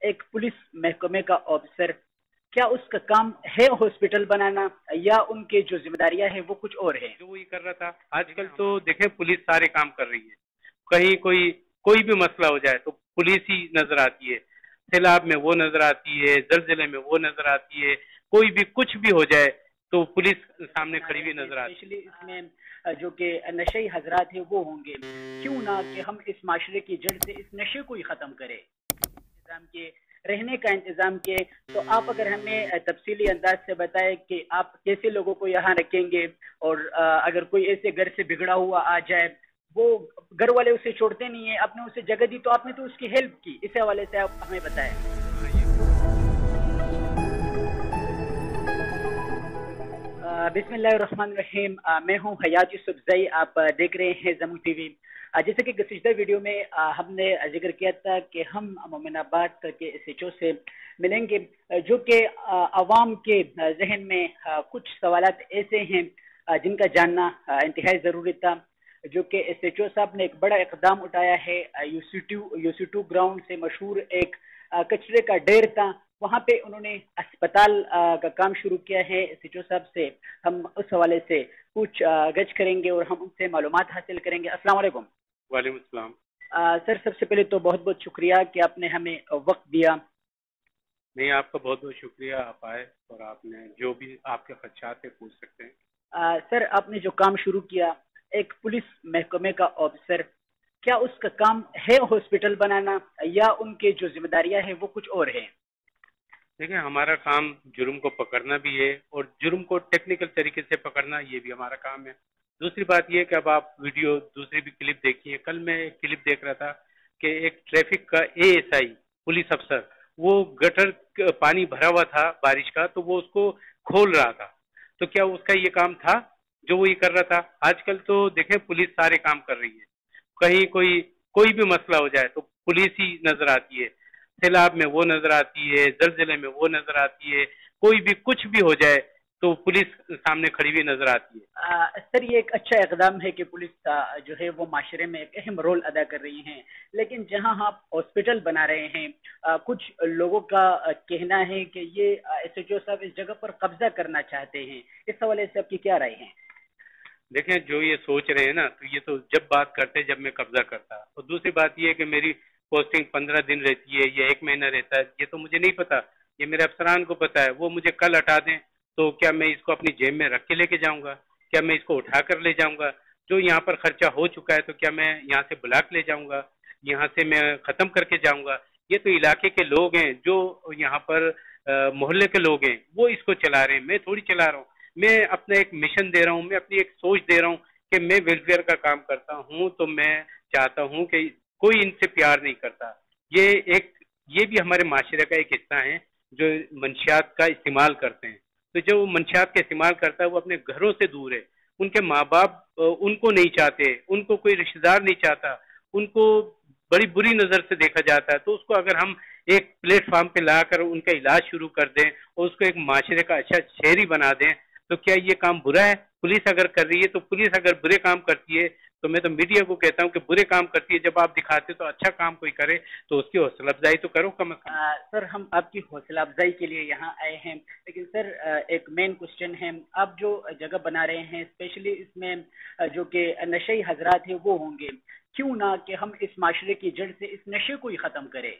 ایک پولیس محکمے کا آفیسر، کیا اس کا کام ہے ہاسپٹل بنانا یا ان کے جو ذمہ داریاں ہیں وہ کچھ اور ہیں؟ جو وہی کر رہا تھا. آج کل تو دیکھیں پولیس سارے کام کر رہی ہے. کہیں کوئی بھی مسئلہ ہو جائے تو پولیس ہی نظر آتی ہے. سیلاب میں وہ نظر آتی ہے، زلزلے میں وہ نظر آتی ہے، کوئی بھی کچھ بھی ہو جائے تو پولیس سامنے کھڑی ہوئی نظر آتی ہے. اسپیشلی اس میں جو کہ نشئی حضرات ہیں وہ ہوں گے، کیوں نہ کہ ہم اس معاشرے کی جڑ سے اس نشے کو ہی ختم کریں، انتظام کے رہنے کا انتظام کے. تو آپ اگر ہمیں تفصیلی انداز سے بتائیں کہ آپ کیسے لوگوں کو یہاں رکھیں گے، اور اگر کوئی ایسے گھر سے بگڑا ہوا آ جائے، وہ گھر والے اسے چھوڑتے نہیں ہیں، آپ نے اسے جگہ دی تو آپ نے تو اس کی ہیلپ کی، اس حوالے سے آپ ہمیں بتائیں. بسم اللہ الرحمن الرحیم. میں ہوں حیات یوسف زئی، آپ دیکھ رہے ہیں زمین ٹی وی. جیسے کہ گزشتہ ویڈیو میں ہم نے ذکر کیا تھا کہ ہم مومن آباد کے ایس ایچ او سے ملیں گے، جو کہ عوام کے ذہن میں کچھ سوالات ایسے ہیں جن کا جاننا انتہائی ضروری تھا. جو کہ ایس ایچ او صاحب نے ایک بڑا اقدام اٹھایا ہے. یو سی ٹو گراؤنڈ سے مشہور ایک کچرے کا ڈھیر تھا، وہاں پہ انہوں نے اسپتال کا کام شروع کیا ہے. ایس ایچ او صاحب سے ہم اس حوالے سے پوچھ گچھ کریں گے اور ہم ان سے معلومات حاصل کریں گے. السلام علیکم. وعلیکم السلام. سر، سب سے پہلے تو بہت بہت شکریہ کہ آپ نے ہمیں وقت دیا. نہیں، آپ کا بہت بہت شکریہ، آپ آئے اور آپ نے جو بھی آپ کے خدشات ہیں پوچھ سکتے ہیں. سر، آپ نے جو کام شروع کیا ایک پولیس محکمے کا آفیسر، کیا اس کا کام ہے ہاسپٹل بنانا یا ان کے جو ذمہ داریاں ہیں وہ کچھ اور ہیں؟ دیکھیں، ہمارا کام جرم کو پکڑنا بھی ہے اور جرم کو ٹیکنیکل طریقے سے پکڑنا یہ بھی ہمارا کام ہے. دوسری بات یہ کہ اب آپ ویڈیو دوسری بھی کلپ دیکھیے. کل میں ایک کلپ دیکھ رہا تھا کہ ایک ٹریفک کا اے ایس آئی پولیس افسر، وہ گٹر پانی بھرا ہوا تھا بارش کا تو وہ اس کو کھول رہا تھا. تو کیا اس کا یہ کام تھا جو وہ یہ کر رہا تھا؟ آج کل تو دیکھیں پولیس سارے کام کر رہی ہے. کہیں کوئی بھی مسئلہ ہو جائے تو پولیس ہی نظر آتی ہے. سیلاب میں وہ نظر آتی ہے، زلزلے میں وہ نظر آتی ہے، کوئی بھی کچھ بھی ہو جائے تو پولیس سامنے کھڑی ہوئی نظر آتی ہے. سر، یہ ایک اچھا اقدام ہے کہ پولیس جو ہے وہ معاشرے میں ایک اہم رول ادا کر رہی ہیں، لیکن جہاں آپ ہاسپٹل بنا رہے ہیں، کچھ لوگوں کا کہنا ہے کہ یہ ایس ایچ او صاحب اس جگہ پر قبضہ کرنا چاہتے ہیں. اس حوالے سے آپ کی کیا رائے ہے؟ دیکھیں، جو یہ سوچ رہے ہیں نا، تو یہ تو جب بات کرتے جب میں قبضہ کرتا. اور دوسری بات یہ ہے کہ میری پوسٹنگ 15 دن رہتی ہے یا 1 مہینہ رہتا ہے، یہ تو مجھے نہیں پتا، یہ میرے افسران کو پتا ہے. وہ مجھے کل ہٹا دیں تو کیا میں اس کو اپنی جیب میں رکھ کے لے کے جاؤں گا؟ کیا میں اس کو اٹھا کر لے جاؤں گا؟ جو یہاں پر خرچہ ہو چکا ہے تو کیا میں یہاں سے بلاک لے جاؤں گا؟ یہاں سے میں ختم کر کے جاؤں گا؟ یہ تو علاقے کے لوگ ہیں، جو یہاں پر محلے کے لوگ ہیں، وہ اس کو چلا رہے ہیں. میں تھوڑی چلا رہا ہوں. میں اپنا ایک مشن دے رہا ہوں، میں اپنی ایک سوچ دے رہا ہوں کہ میں ویلفیئر کا کام کرتا ہوں تو میں چاہتا ہوں کہ کوئی ان سے پیار نہیں کرتا. یہ بھی ہمارے معاشرے کا ایک حصہ ہے جو منشیات کا استعمال کرتے ہیں. تو جو منشیات کا استعمال کرتا ہے وہ اپنے گھروں سے دور ہے. ان کے ماں باپ ان کو نہیں چاہتے، ان کو کوئی رشتہ دار نہیں چاہتا، ان کو بڑی بری نظر سے دیکھا جاتا ہے. تو اس کو اگر ہم ایک پلیٹ فارم پہ لا کر ان کا علاج شروع کر دیں اور اس کو ایک معاشرے کا اچھا شہری بنا دیں تو کیا یہ کام برا ہے؟ پولیس اگر کر رہی ہے تو پولیس اگر برے کام کرتی ہے تو میں تو میڈیا کو کہتا ہوں کہ برے کام کرتی ہے. جب آپ دکھاتے تو اچھا کام کوئی کرے تو اس کی حوصلہ افزائی تو کرو کم از کم. سر، ہم آپ کی حوصلہ افزائی کے لیے یہاں آئے ہیں، لیکن سر ایک مین کوشچن ہے. آپ جو جگہ بنا رہے ہیں اسپیشلی اس میں جو کہ نشئی حضرات ہیں وہ ہوں گے، کیوں نہ کہ ہم اس معاشرے کی جڑ سے اس نشے کو ہی ختم کریں؟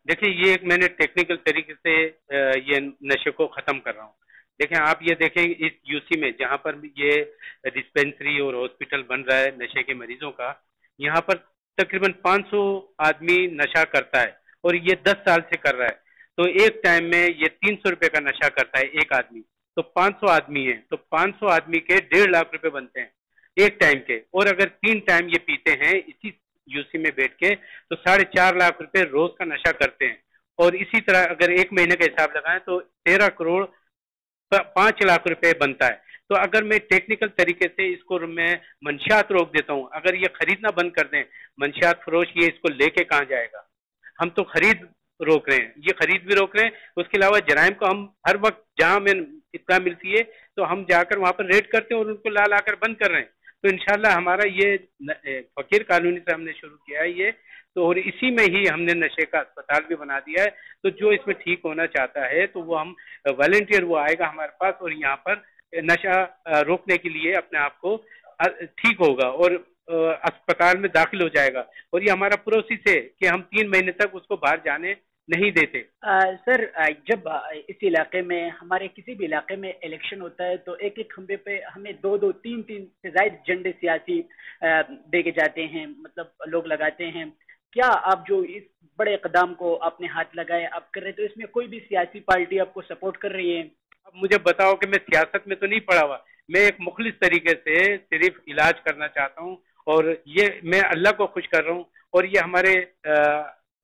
دیکھیں، یہ ایک میں نے ٹیکنیکل طریقے سے یہ نشے کو ختم کر رہا ہوں. دیکھیں، آپ یہ دیکھیں اس یو سی میں جہاں پر یہ ڈسپینسری اور ہاسپٹل بن رہا ہے نشے کے مریضوں کا، یہاں پر تقریباً 500 آدمی نشہ کرتا ہے اور یہ 10 سال سے کر رہا ہے. تو ایک ٹائم میں یہ 300 روپے کا نشہ کرتا ہے ایک آدمی. تو 500 آدمی ہیں تو 500 آدمی کے 1.5 لاکھ روپے بنتے ہیں ایک ٹائم کے. اور اگر 3 ٹائم یہ پیتے ہیں اسی یو سی میں بیٹھ کے تو 4.5 لاکھ روپے روز کا نشہ کرتے ہیں. اور اسی طرح اگر ایک مہینے کا حساب لگائیں تو 13 کروڑ 5 لاکھ روپے بنتا ہے. تو اگر میں ٹیکنیکل طریقے سے اس کو میں منشیات روک دیتا ہوں، اگر یہ خریدنا بند کر دیں منشیات فروش، یہ اس کو لے کے کہاں جائے گا؟ ہم تو خرید روک رہے ہیں، یہ خرید بھی روک رہے ہیں. اس کے علاوہ جرائم کو ہم ہر وقت جہاں میں اطلاع ملتی ہے تو ہم جا کر وہاں پر ریڈ کرتے ہیں اور ان کو لا کر بند کر رہے ہیں. تو انشاءاللہ ہمارا یہ فقیر کالونی سے ہم نے شروع کیا ہے یہ تو، اور اسی میں ہی ہم نے نشے کا اسپتال بھی بنا دیا ہے. تو جو اس میں ٹھیک ہونا چاہتا ہے تو وہ ہم والنٹیئر وہ آئے گا ہمارے پاس اور یہاں پر نشہ روکنے کے لیے اپنے آپ کو ٹھیک ہوگا اور اسپتال میں داخل ہو جائے گا. اور یہ ہمارا پروسیس ہے کہ ہم 3 مہینے تک اس کو باہر جانے نہیں دیتے. سر جب اس علاقے میں ہمارے کسی بھی علاقے میں الیکشن ہوتا ہے تو ایک ایک کھمبے پہ ہمیں 2 3 سے زائد جھنڈے سیاسی دیے جاتے ہیں، مطلب لوگ لگاتے ہیں. کیا آپ جو اس بڑے اقدام کو آپ نے ہاتھ لگائے آپ کر رہے تو اس میں کوئی بھی سیاسی پارٹی آپ کو سپورٹ کر رہی ہے؟ اب مجھے بتاؤ کہ میں سیاست میں تو نہیں پڑا ہوا، میں ایک مخلص طریقے سے صرف علاج کرنا چاہتا ہوں اور یہ میں اللہ کو خوش کر رہا ہوں. اور یہ ہمارے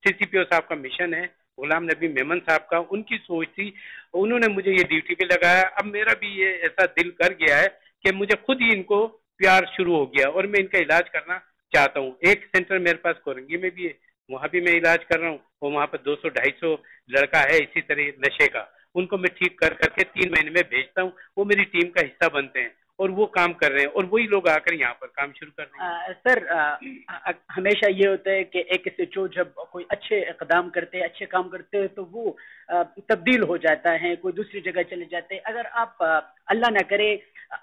سی سی پی او صاحب کا مشن ہے، غلام نبی میمن صاحب کا، ان کی سوچ تھی، انہوں نے مجھے یہ ڈیوٹی پہ لگایا. اب میرا بھی یہ ایسا دل کر گیا ہے کہ مجھے خود ہی ان کو پیار شروع ہو گیا اور میں ان کا علاج کرنا چاہتا ہوں. ایک سینٹر میرے پاس کورنگی میں بھی ہے، وہاں بھی میں علاج کر رہا ہوں اور وہاں پر 200-250 لڑکا ہے اسی طرح نشے کا، ان کو میں ٹھیک کر کے 3 مہینے میں بھیجتا ہوں. وہ میری ٹیم کا حصہ بنتے ہیں اور وہ کام کر رہے ہیں اور وہی لوگ آ کر یہاں پر کام شروع کر رہے ہیں. سر ہمیشہ یہ ہوتا ہے کہ ایک سے جو جب کوئی اچھے اقدام کرتے ہیں، اچھے کام کرتے ہیں تو وہ تبدیل ہو جاتا ہے، کوئی دوسری جگہ چلے جاتے ہیں. اگر آپ اللہ نہ کرے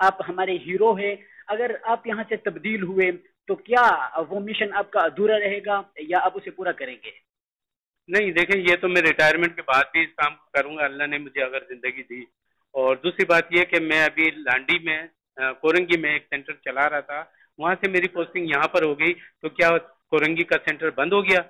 آپ ہمارے ہیرو ہیں، اگر آپ یہاں سے تبدیل ہوئے تو کیا وہ مشن آپ کا ادھورا رہے گا یا آپ اسے پورا کریں گے؟ نہیں دیکھیں، یہ تو میں ریٹائرمنٹ کے بعد بھی اس کام کو کروں گا، اللہ نے مجھے اگر زندگی دی. اور دوسری بات یہ کہ میں ابھی لانڈی میں کورنگی میں ایک سینٹر چلا رہا تھا، وہاں سے میری پوسٹنگ یہاں پر ہو گئی تو کیا کورنگی کا سینٹر بند ہو گیا؟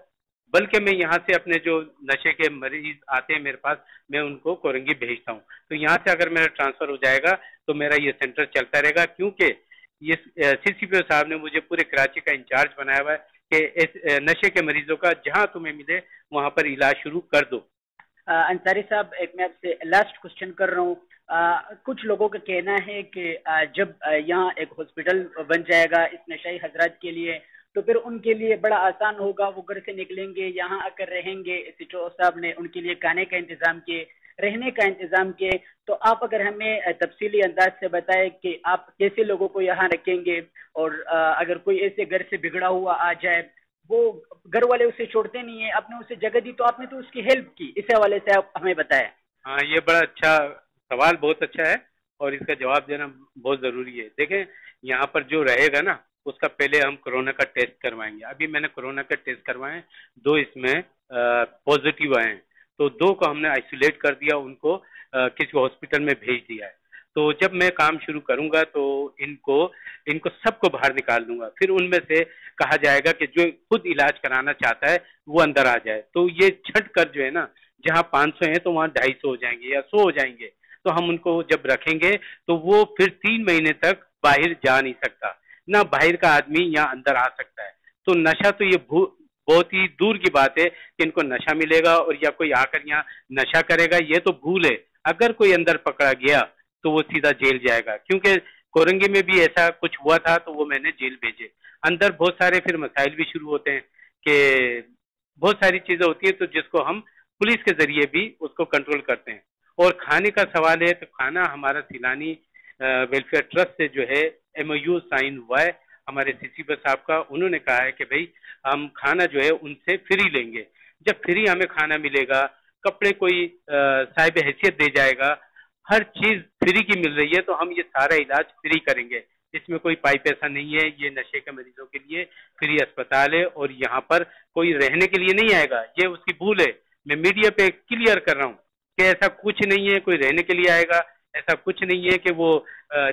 بلکہ میں یہاں سے اپنے جو نشے کے مریض آتے ہیں میرے پاس میں ان کو کورنگی بھیجتا ہوں. تو یہاں سے اگر میرا ٹرانسفر ہو جائے گا تو میرا یہ سینٹر چلتا رہے گا، کیونکہ یہ سی سی پی او صاحب نے مجھے پورے کراچی کا انچارج بنایا ہوا ہے کہ نشے کے مریضوں کا جہاں تمہیں ملے وہاں پر علاج شروع کر دو. انصاری صاحب، ایک میں آپ سے لاسٹ کوشچن کر رہا ہوں. کچھ لوگوں کا کہنا ہے کہ جب یہاں ایک ہاسپٹل بن جائے گا اس نشائی حضرات کے لیے تو پھر ان کے لیے بڑا آسان ہوگا، وہ گھر سے نکلیں گے یہاں آ کر رہیں گے. سیٹو صاحب نے ان کے لیے کھانے کا انتظام کیے، رہنے کا انتظام کیے. تو آپ اگر ہمیں تفصیلی انداز سے بتائیں کہ آپ کیسے لوگوں کو یہاں رکھیں گے، اور اگر کوئی ایسے گھر سے بگڑا ہوا آ جائے، وہ گھر والے اسے چھوڑتے نہیں ہیں، آپ نے اسے جگہ دی تو آپ نے تو اس کی ہیلپ کی، اس حوالے سے آپ ہمیں بتائیں. ہاں، یہ بڑا اچھا سوال، بہت اچھا ہے اور اس کا جواب دینا بہت ضروری ہے. دیکھیں، یہاں پر جو رہے گا نا اس کا پہلے ہم کورونا کا ٹیسٹ کروائیں گے. ابھی میں نے کورونا کا ٹیسٹ کروائے ہیں، 2 اس میں پازیٹیو آئے ہیں تو 2 کو ہم نے آئسولیٹ کر دیا، ان کو کسی ہاسپٹل میں بھیج دیا ہے. تو جب میں کام شروع کروں گا تو ان کو سب کو باہر نکال دوں گا. پھر ان میں سے کہا جائے گا کہ جو خود علاج کرانا چاہتا ہے وہ اندر آ جائے. تو یہ چھٹ کر جو ہے نا، جہاں 500 ہیں تو وہاں 250 ہو جائیں گے یا 100 ہو جائیں گے. تو ہم ان کو جب رکھیں گے تو وہ پھر 3 مہینے تک باہر جا نہیں سکتا، نہ باہر کا آدمی یہاں اندر آ سکتا ہے. تو نشہ تو یہ بہت ہی دور کی بات ہے کہ ان کو نشہ ملے گا اور یا کوئی آ کر یہاں نشہ کرے گا، یہ تو بھول ہے. اگر کوئی اندر پکڑا گیا تو وہ سیدھا جیل جائے گا، کیونکہ کورنگی میں بھی ایسا کچھ ہوا تھا تو وہ میں نے جیل بھیجے. اندر بہت سارے پھر مسائل بھی شروع ہوتے ہیں کہ بہت ساری چیزیں ہوتی ہیں تو جس کو ہم پولیس کے ذریعے بھی اس کو کنٹرول کرتے ہیں. اور کھانے کا سوال ہے تو کھانا ہمارا سیلانی ویلفیئر ٹرسٹ سے جو ہے ایم او یو سائن ہوا ہے ہمارے سی سی پی صاحب کا. انہوں نے کہا ہے کہ بھائی ہم کھانا جو ہے ان سے فری لیں گے. جب فری ہمیں کھانا ملے گا، کپڑے کوئی صاحب حیثیت دے جائے گا، ہر چیز فری کی مل رہی ہے تو ہم یہ سارا علاج فری کریں گے. اس میں کوئی پائی پیسہ نہیں ہے. یہ نشے کے مریضوں کے لیے فری اسپتال ہے اور یہاں پر کوئی رہنے کے لیے نہیں آئے گا. یہ اس کی بھول ہے. میں میڈیا پہ کلیئر کر رہا ہوں کہ ایسا کچھ نہیں ہے کوئی رہنے کے لیے آئے گا. ایسا کچھ نہیں ہے کہ وہ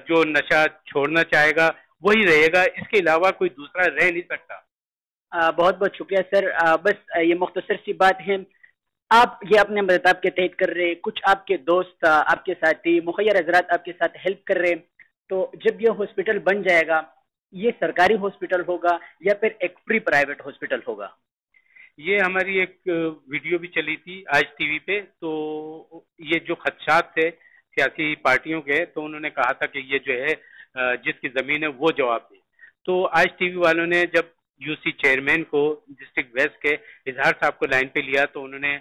جو نشہ چھوڑنا چاہے گا وہی رہے گا، اس کے علاوہ کوئی دوسرا رہ نہیں سکتا. بہت بہت شکریہ سر. بس یہ مختصر سی بات ہے، آپ یہ اپنے مدتاب کے تحت کر رہے، کچھ آپ کے دوست آپ کے ساتھی مخیر حضرات آپ کے ساتھ ہیلپ کر رہے. تو جب یہ ہاسپٹل بن جائے گا یہ سرکاری ہاسپٹل ہوگا یا پھر ایک پری پرائیویٹ ہاسپٹل ہوگا؟ یہ ہماری ایک ویڈیو بھی چلی تھی آج ٹی وی پہ. تو یہ جو خدشات تھے سیاسی پارٹیوں کے تو انہوں نے کہا تھا کہ یہ جو ہے جس کی زمین ہے وہ جواب دے. تو آج ٹی وی والوں نے جب یو سی چیئرمین کو ڈسٹرکٹ ویسٹ کے اظہار صاحب کو لائن پہ لیا تو انہوں نے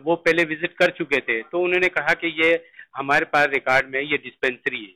وہ پہلے وزٹ کر چکے تھے تو انہوں نے کہا کہ یہ ہمارے پاس ریکارڈ میں یہ ڈسپینسری ہے